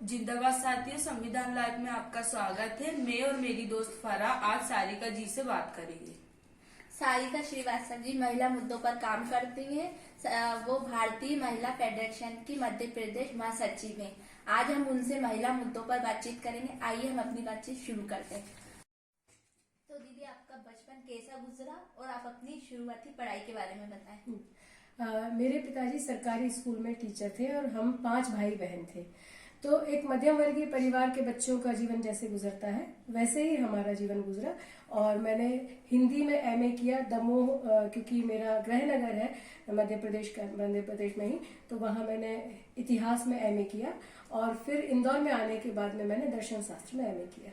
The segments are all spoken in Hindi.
जिंदाबाद साथियों, संविधान लाइव में आपका स्वागत है। मैं और मेरी दोस्त फराह आज सारिका जी से बात करेंगे। सारिका श्रीवास्तव जी महिला मुद्दों पर काम करती हैं। वो भारतीय महिला फेडरेशन की मध्य प्रदेश महासचिव हैं। आज हम उनसे महिला मुद्दों पर बातचीत करेंगे। आइए हम अपनी बातचीत शुरू करते हैं। तो दीदी, आपका बचपन कैसा गुजरा और आप अपनी शुरुआती पढ़ाई के बारे में बताएं। मेरे पिताजी सरकारी स्कूल में टीचर थे और हम 5 भाई बहन थे। तो एक मध्यम वर्गीय परिवार के बच्चों का जीवन जैसे गुजरता है वैसे ही हमारा जीवन गुजरा। और मैंने हिंदी में एमए किया दमोह, क्योंकि मेरा गृहनगर है मध्य प्रदेश में ही, तो वहाँ मैंने इतिहास में एमए किया। और फिर इंदौर में आने के बाद में मैंने दर्शन शास्त्र में एमए किया।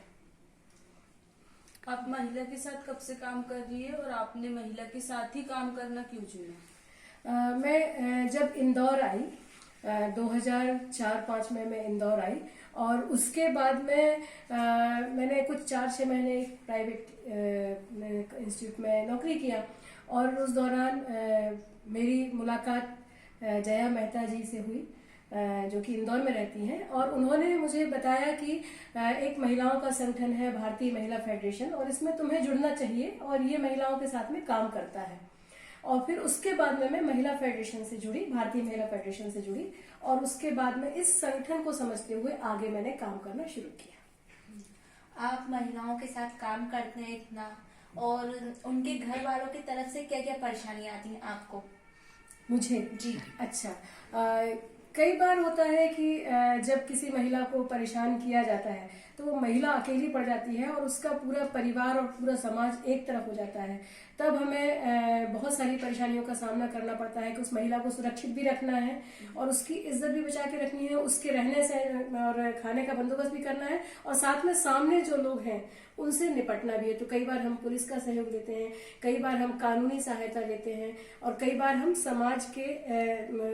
आप महिला के साथ कब से काम कर रही है और आपने महिला के साथ ही काम करना क्यों चुना? मैं जब इंदौर आई 2004-05 में मैं इंदौर आई और उसके बाद में मैंने कुछ 4-6 महीने एक प्राइवेट इंस्टीट्यूट में नौकरी किया। और उस दौरान मेरी मुलाकात जया मेहता जी से हुई, जो कि इंदौर में रहती हैं। और उन्होंने मुझे बताया कि एक महिलाओं का संगठन है भारतीय महिला फेडरेशन और इसमें तुम्हें जुड़ना चाहिए और ये महिलाओं के साथ में काम करता है। और फिर उसके बाद में मैं महिला फेडरेशन से जुड़ी, भारतीय महिला फेडरेशन से जुड़ी और उसके बाद में इस संगठन को समझते हुए आगे मैंने काम करना शुरू किया। आप महिलाओं के साथ काम करते हैं इतना, और उनके घर वालों की तरफ से क्या क्या परेशानियां आती हैं आपको? मुझे जी अच्छा, कई बार होता है कि जब किसी महिला को परेशान किया जाता है तो वो महिला अकेली पड़ जाती है और उसका पूरा परिवार और पूरा समाज एक तरफ हो जाता है। तब हमें बहुत सारी परेशानियों का सामना करना पड़ता है कि उस महिला को सुरक्षित भी रखना है और उसकी इज्जत भी बचा के रखनी है, उसके रहने से और खाने का बंदोबस्त भी करना है और साथ में सामने जो लोग हैं उनसे निपटना भी है। तो कई बार हम पुलिस का सहयोग लेते हैं, कई बार हम कानूनी सहायता लेते हैं और कई बार हम समाज के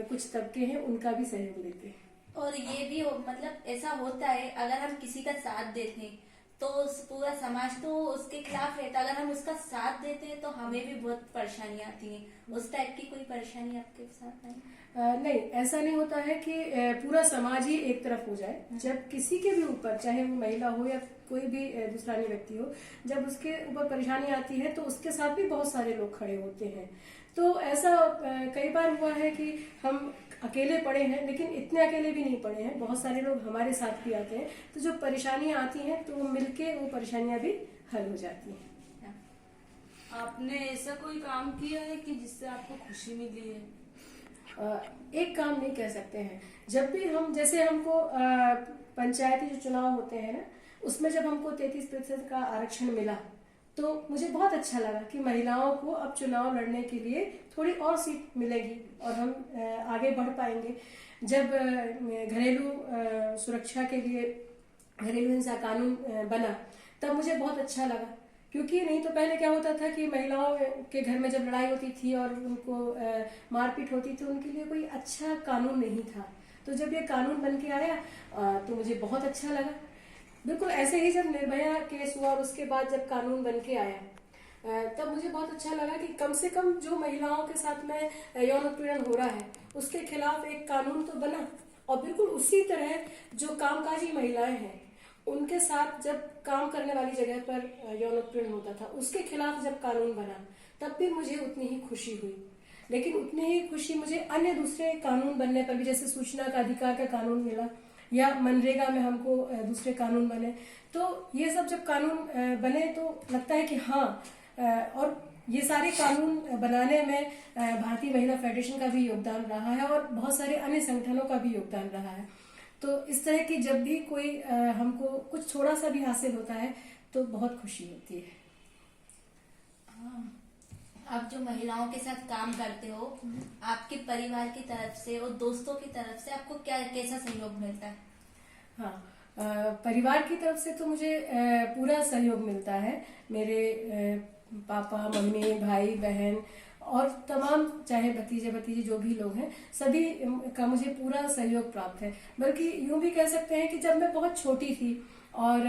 कुछ तबके हैं उनका भी सहयोग लेते हैं। और ये भी मतलब ऐसा होता है, अगर हम किसी का साथ देते हैं तो पूरा समाज तो उसके खिलाफ रहता है, अगर हम उसका साथ देते हैं तो हमें भी बहुत परेशानी आती है। उस टाइप की कोई परेशानी आपके साथ नहीं? नहीं, ऐसा नहीं होता है कि पूरा समाज ही एक तरफ हो जाए। जब किसी के भी ऊपर, चाहे वो महिला हो या कोई भी दूसरा व्यक्ति हो, जब उसके ऊपर परेशानी आती है तो उसके साथ भी बहुत सारे लोग खड़े होते हैं। तो ऐसा कई बार हुआ है कि हम अकेले पड़े हैं, लेकिन इतने अकेले भी नहीं पड़े हैं, बहुत सारे लोग हमारे साथ भी आते हैं। तो जो परेशानियां आती हैं तो मिलके वो परेशानियां भी हल हो जाती हैं। आपने ऐसा कोई काम किया है कि जिससे आपको खुशी मिली है? एक काम नहीं कह सकते हैं। जब भी हम, जैसे हमको पंचायती जो चुनाव होते हैं ना, उसमें जब हमको 33% का आरक्षण मिला तो मुझे बहुत अच्छा लगा कि महिलाओं को अब चुनाव लड़ने के लिए थोड़ी और सीट मिलेगी और हम आगे बढ़ पाएंगे। जब घरेलू सुरक्षा के लिए घरेलू हिंसा कानून बना तब मुझे बहुत अच्छा लगा, क्योंकि नहीं तो पहले क्या होता था कि महिलाओं के घर में जब लड़ाई होती थी और उनको मारपीट होती थी, उनके लिए कोई अच्छा कानून नहीं था। तो जब ये कानून बन के आया तो मुझे बहुत अच्छा लगा। बिल्कुल ऐसे ही जब निर्भया केस हुआ और उसके बाद जब कानून बन के आया तब मुझे बहुत अच्छा लगा कि कम से कम जो महिलाओं के साथ में यौन उत्पीड़न हो रहा है उसके खिलाफ एक कानून तो बना। और बिल्कुल उसी तरह जो कामकाजी महिलाएं हैं उनके साथ जब काम करने वाली जगह पर यौन उत्पीड़न होता था उसके खिलाफ जब कानून बना तब भी मुझे उतनी ही खुशी हुई। लेकिन उतनी ही खुशी मुझे अन्य दूसरे कानून बनने पर भी, जैसे सूचना का अधिकार का कानून मिला या मनरेगा में हमको दूसरे कानून बने। तो ये सब जब कानून बने तो लगता है कि हाँ, और ये सारे कानून बनाने में भारतीय महिला फेडरेशन का भी योगदान रहा है और बहुत सारे अन्य संगठनों का भी योगदान रहा है। तो इस तरह की जब भी कोई हमको कुछ थोड़ा सा भी हासिल होता है तो बहुत खुशी होती है। आप जो महिलाओं के साथ काम करते हो, आपके परिवार की तरफ से और दोस्तों की तरफ से आपको क्या कैसा सहयोग मिलता है? हाँ, परिवार की तरफ से तो मुझे पूरा सहयोग मिलता है। मेरे पापा, मम्मी, भाई, बहन और तमाम चाहे भतीजे भतीजे जो भी लोग हैं सभी का मुझे पूरा सहयोग प्राप्त है। बल्कि यूं भी कह सकते हैं कि जब मैं बहुत छोटी थी और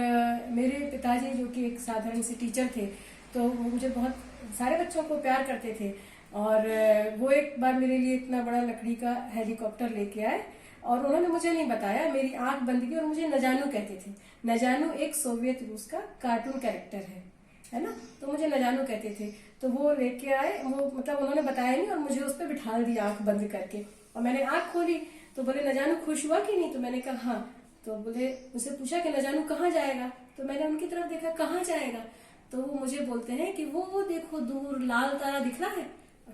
मेरे पिताजी जो कि एक साधारण से टीचर थे तो वो मुझे बहुत सारे बच्चों को प्यार करते थे और वो एक बार मेरे लिए इतना बड़ा लकड़ी का हेलीकॉप्टर लेके आए और उन्होंने मुझे नहीं बताया, मेरी आंख बंद की और मुझे नजानू कहते थे। नजानू एक सोवियत रूस का कार्टून कैरेक्टर है ना, तो मुझे नजानू कहते थे। तो वो लेके आए, वो मतलब उन्होंने बताया नहीं और मुझे उस पर बिठा दिया आंख बंद करके, और मैंने आंख खोली तो बोले नजानू खुश हुआ कि नहीं, तो मैंने कहा हाँ। तो बोले, मुझसे पूछा कि नजानू कहाँ जाएगा, तो मैंने उनकी तरफ देखा, कहाँ जाएगा, तो वो मुझे बोलते हैं कि वो देखो दूर लाल तारा दिख रहा है।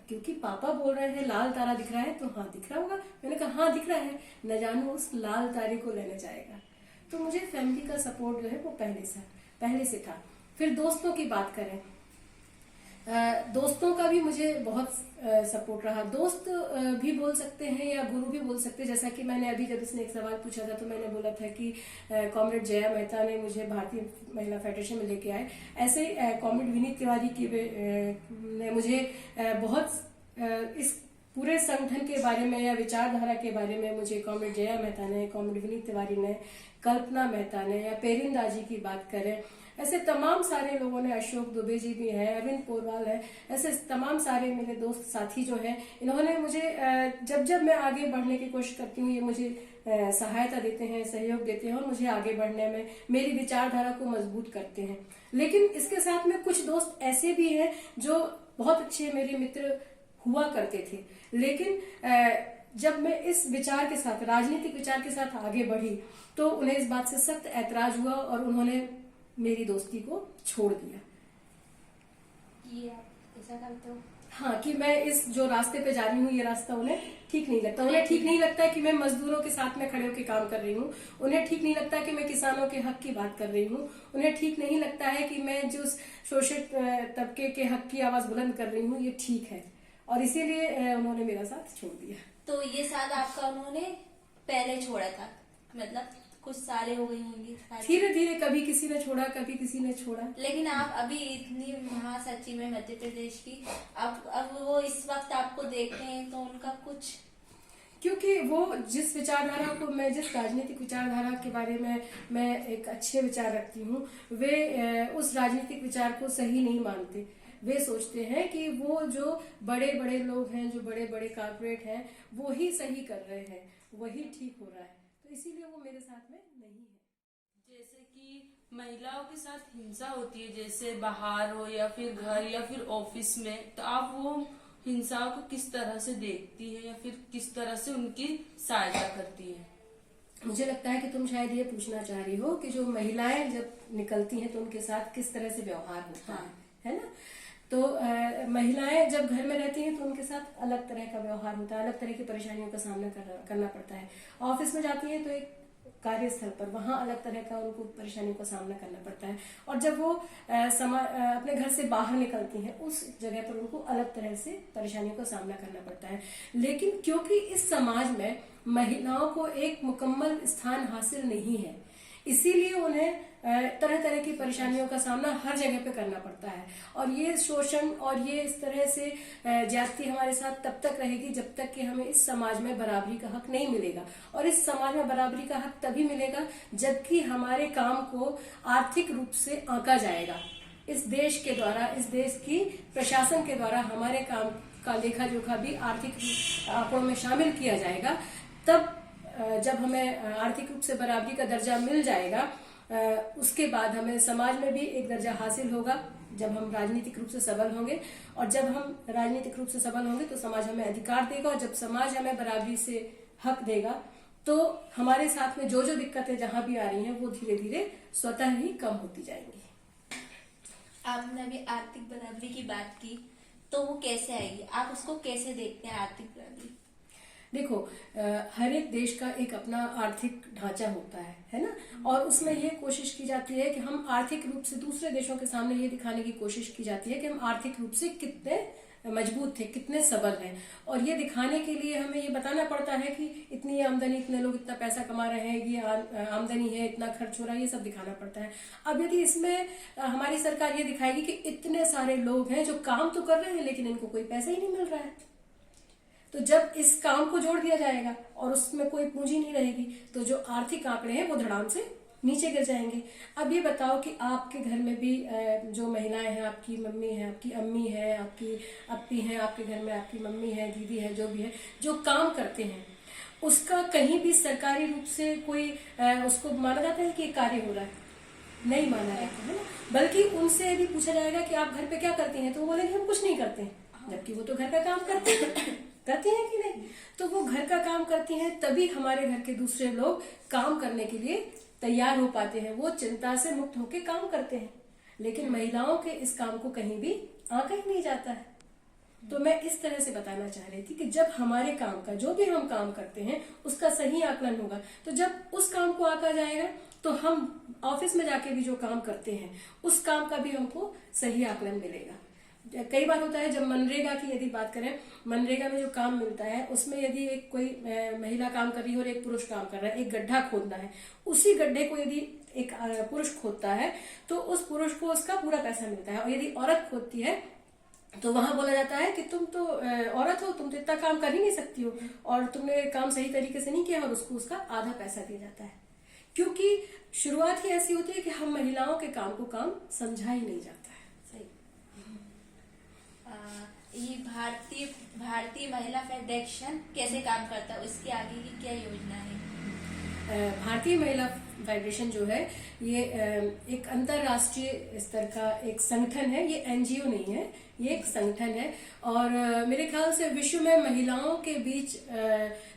क्योंकि पापा बोल रहे थे लाल तारा दिख रहा है, तो हाँ दिख रहा होगा। मैंने कहा हाँ दिख रहा है, नजानू उस लाल तारे को लेने जाएगा। तो मुझे फैमिली का सपोर्ट जो है वो पहले से था। फिर दोस्तों की बात करें, दोस्तों का भी मुझे बहुत सपोर्ट रहा। दोस्त भी बोल सकते हैं या गुरु भी बोल सकते हैं। जैसा कि मैंने अभी जब इसने एक सवाल पूछा था तो मैंने बोला था कि कॉमरेड जया मेहता ने मुझे भारतीय महिला फेडरेशन में लेके आए। ऐसे कॉमरेड विनीत तिवारी की ने मुझे बहुत इस पूरे संगठन के बारे में या विचारधारा के बारे में मुझे कॉमरेड जया मेहता ने, कॉमरेड विनीत तिवारी ने, कल्पना मेहता ने या पेरिंदा जी की बात करें, ऐसे तमाम सारे लोगों ने, अशोक दुबे जी भी हैं, अरविंद पोरवाल है, ऐसे तमाम सारे मेरे दोस्त साथी जो हैं, इन्होंने मुझे जब मैं आगे बढ़ने की कोशिश करती हूँ ये मुझे सहायता देते हैं, सहयोग देते हैं और मुझे आगे बढ़ने में मेरी विचारधारा को मजबूत करते हैं। लेकिन इसके साथ में कुछ दोस्त ऐसे भी हैं जो बहुत अच्छे मेरे मित्र हुआ करते थे, लेकिन जब मैं इस विचार के साथ, राजनीतिक विचार के साथ आगे बढ़ी तो उन्हें इस बात से सख्त ऐतराज हुआ और उन्होंने मेरी दोस्ती को छोड़ दिया। ये आप ऐसा करते हो? हाँ, कि मैं इस जो रास्ते पे जा रही हूँ ये रास्ता उन्हें ठीक नहीं लगता। उन्हें ठीक नहीं लगता है कि मैं मजदूरों के साथ में खड़े होकर काम कर रही हूँ। उन्हें ठीक नहीं लगता है कि मैं किसानों के हक की बात कर रही हूँ। उन्हें ठीक नहीं लगता है कि मैं जो शोषित तबके के हक की आवाज बुलंद कर रही हूँ ये ठीक है, और इसीलिए उन्होंने मेरा साथ छोड़ दिया। तो ये साथ आपका उन्होंने पहले छोड़ा था, मतलब कुछ साले हो गई होंगी धीरे धीरे, कभी किसी ने छोड़ा कभी किसी ने छोड़ा। लेकिन आप अभी इतनी महासचिव में मध्य प्रदेश की, अब वो इस वक्त आपको देखते हैं तो उनका कुछ, क्योंकि वो जिस विचारधारा को मैं, जिस राजनीतिक विचारधारा के बारे में मैं एक अच्छे विचार रखती हूँ, वे उस राजनीतिक विचार को सही नहीं मानते। वे सोचते हैं कि वो जो बड़े बड़े लोग हैं, जो बड़े बड़े कॉर्पोरेट हैं, वो ही सही कर रहे हैं, वही ठीक हो रहा है, तो इसीलिए वो मेरे साथ में नहीं है। जैसे कि महिलाओं के साथ हिंसा होती है, जैसे बाहर हो या फिर घर या फिर ऑफिस में, तो आप वो हिंसा को किस तरह से देखती है या फिर किस तरह से उनकी सहायता करती है? मुझे लगता है कि तुम शायद ये पूछना चाह रही हो कि जो महिलाएं जब निकलती हैं तो उनके साथ किस तरह से व्यवहार होता है ना? तो महिलाएं जब घर में रहती हैं तो उनके साथ अलग तरह का व्यवहार होता है, अलग तरह की परेशानियों का सामना करना पड़ता है। ऑफिस में जाती हैं तो एक कार्यस्थल पर वहां अलग तरह का उनको परेशानियों का सामना करना पड़ता है, और जब वो अपने घर से बाहर निकलती हैं उस जगह पर उनको अलग तरह से परेशानियों का सामना करना पड़ता है। लेकिन क्योंकि इस समाज में महिलाओं को एक मुकम्मल स्थान हासिल नहीं है, इसीलिए उन्हें तरह तरह की परेशानियों का सामना हर जगह पे करना पड़ता है। और ये शोषण और ये इस तरह से ज्यादती हमारे साथ तब तक रहेगी जब तक कि हमें इस समाज में बराबरी का हक नहीं मिलेगा। और इस समाज में बराबरी का हक तभी मिलेगा जबकि हमारे काम को आर्थिक रूप से आंका जाएगा। इस देश के द्वारा, इस देश की प्रशासन के द्वारा हमारे काम का लेखा जोखा भी आर्थिक आंकड़ों में शामिल किया जाएगा। तब जब हमें आर्थिक रूप से बराबरी का दर्जा मिल जाएगा, उसके बाद हमें समाज में भी एक दर्जा हासिल होगा जब हम राजनीतिक रूप से सबल होंगे। और जब हम राजनीतिक रूप से सबल होंगे तो समाज हमें अधिकार देगा, और जब समाज हमें बराबरी से हक देगा तो हमारे साथ में जो जो दिक्कतें जहां भी आ रही हैं वो धीरे धीरे स्वतः ही कम होती जाएंगी। आपने अभी आर्थिक बराबरी की बात की, तो वो कैसे आएगी? आप उसको कैसे देखते हैं आर्थिक बराबरी? देखो, हर एक देश का एक अपना आर्थिक ढांचा होता है ना? और उसमें ये कोशिश की जाती है कि हम आर्थिक रूप से दूसरे देशों के सामने ये दिखाने की कोशिश की जाती है कि हम आर्थिक रूप से कितने मजबूत थे, कितने सबल हैं। और ये दिखाने के लिए हमें ये बताना पड़ता है कि इतनी आमदनी, इतने लोग इतना पैसा कमा रहे हैं, ये आमदनी है, इतना खर्च हो रहा है, ये सब दिखाना पड़ता है। अब यदि इसमें हमारी सरकार ये दिखाएगी कि इतने सारे लोग हैं जो काम तो कर रहे हैं लेकिन इनको कोई पैसा ही नहीं मिल रहा है, तो जब इस काम को जोड़ दिया जाएगा और उसमें कोई पूंजी नहीं रहेगी तो जो आर्थिक आंकड़े हैं वो धड़ाम से नीचे गिर जाएंगे। अब ये बताओ कि आपके घर में भी जो महिलाएं हैं, आपकी मम्मी है, आपकी अम्मी है, आपकी अपी हैं, आपके घर में आपकी मम्मी है, दीदी है, जो भी है, जो काम करते हैं, उसका कहीं भी सरकारी रूप से कोई उसको माना जाता है कि ये कार्य हो रहा है, नहीं माना जाता है ना। बल्कि उनसे यदि पूछा जाएगा कि आप घर पे क्या करती हैं, तो वो बोलेंगे हम कुछ नहीं करते हैं, जबकि वो तो घर का काम करते हैं करती हैं कि नहीं। तो वो घर का काम करती हैं, तभी हमारे घर के दूसरे लोग काम करने के लिए तैयार हो पाते हैं, वो चिंता से मुक्त होकर काम करते हैं। लेकिन महिलाओं के इस काम को कहीं भी आंका ही नहीं जाता है। तो मैं इस तरह से बताना चाह रही थी कि जब हमारे काम का, जो भी हम काम करते हैं, उसका सही आकलन होगा, तो जब उस काम को आंका जाएगा तो हम ऑफिस में जाके भी जो काम करते हैं उस काम का भी हमको सही आकलन मिलेगा। कई बार होता है, जब मनरेगा की यदि बात करें, मनरेगा में जो काम मिलता है उसमें यदि एक कोई महिला काम कर रही है और एक पुरुष काम कर रहा है, एक गड्ढा खोदना है, उसी गड्ढे को यदि एक पुरुष खोदता है तो उस पुरुष को उसका पूरा पैसा मिलता है, और यदि औरत खोदती है तो वहां बोला जाता है कि तुम तो औरत हो, तुम तो इतना काम कर ही नहीं सकती हो, और तुमने काम सही तरीके से नहीं किया, और उसको उसका आधा पैसा दिया जाता है। क्योंकि शुरुआत ही ऐसी होती है कि हम महिलाओं के काम को काम समझा ही नहीं जाता है। सही। ये भारतीय महिला फेडरेशन कैसे काम करता है, उसकी आगे की क्या योजना है? भारतीय महिला फेडरेशन जो है ये एक अंतरराष्ट्रीय स्तर का एक संगठन है, ये एनजीओ नहीं है, ये एक संगठन है। और मेरे ख्याल से विश्व में महिलाओं के बीच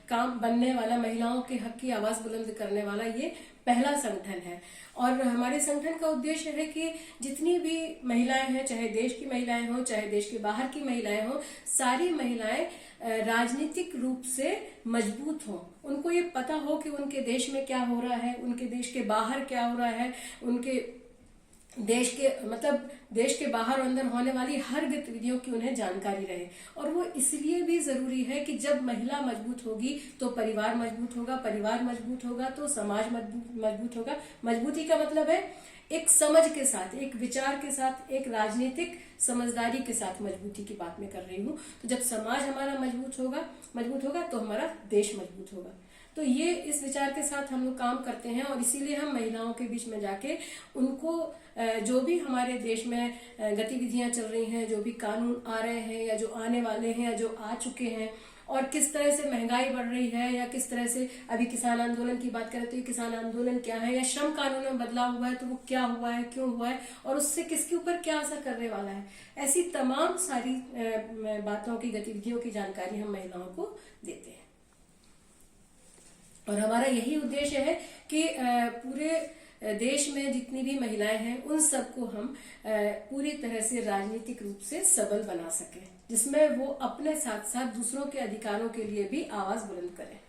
काम बनने वाला, महिलाओं के हक की आवाज बुलंद करने वाला ये पहला संगठन है। और हमारे संगठन का उद्देश्य है कि जितनी भी महिलाएं हैं, चाहे देश की महिलाएं हों, चाहे देश के बाहर की महिलाएं हों, सारी महिलाएं राजनीतिक रूप से मजबूत हों। उनको ये पता हो कि उनके देश में क्या हो रहा है, उनके देश के बाहर क्या हो रहा है, उनके देश के मतलब देश के बाहर और अंदर होने वाली हर गतिविधियों की उन्हें जानकारी रहे। और वो इसलिए भी जरूरी है कि जब महिला मजबूत होगी तो परिवार मजबूत होगा, परिवार मजबूत होगा तो समाज मजबूत होगा। मजबूती का मतलब है एक समझ के साथ, एक विचार के साथ, एक राजनीतिक समझदारी के साथ मजबूती की बात मैं कर रही हूँ। तो जब समाज हमारा मजबूत होगा तो हमारा देश मजबूत होगा। तो ये इस विचार के साथ हम लोग काम करते हैं, और इसीलिए हम महिलाओं के बीच में जाके उनको जो भी हमारे देश में गतिविधियां चल रही हैं, जो भी कानून आ रहे हैं या जो आने वाले हैं या जो आ चुके हैं, और किस तरह से महंगाई बढ़ रही है, या किस तरह से अभी किसान आंदोलन की बात करें तो ये किसान आंदोलन क्या है, या श्रम कानून में बदलाव हुआ है तो वो क्या हुआ है, क्यों हुआ है, और उससे किसके ऊपर क्या असर करने वाला है, ऐसी तमाम सारी बातों की, गतिविधियों की जानकारी हम महिलाओं को देते हैं। और हमारा यही उद्देश्य है कि पूरे देश में जितनी भी महिलाएं हैं उन सबको हम पूरी तरह से राजनीतिक रूप से सबल बना सकें, जिसमें वो अपने साथ साथ दूसरों के अधिकारों के लिए भी आवाज बुलंद करें।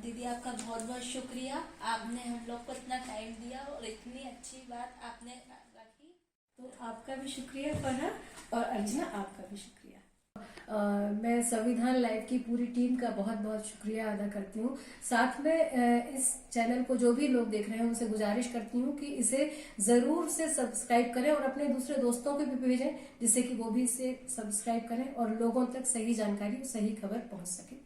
दीदी आपका बहुत बहुत शुक्रिया, आपने हम लोग को इतना टाइम दिया और इतनी अच्छी बात आपने रखी। तो आपका भी शुक्रिया फरहा, और अर्चना आपका भी शुक्रिया। मैं संविधान लाइव की पूरी टीम का बहुत बहुत शुक्रिया अदा करती हूँ। साथ में इस चैनल को जो भी लोग देख रहे हैं उनसे गुजारिश करती हूँ कि इसे जरूर से सब्सक्राइब करें और अपने दूसरे दोस्तों को भी भेजें, जिससे कि वो भी इसे सब्सक्राइब करें और लोगों तक सही जानकारी, सही खबर पहुंच सके।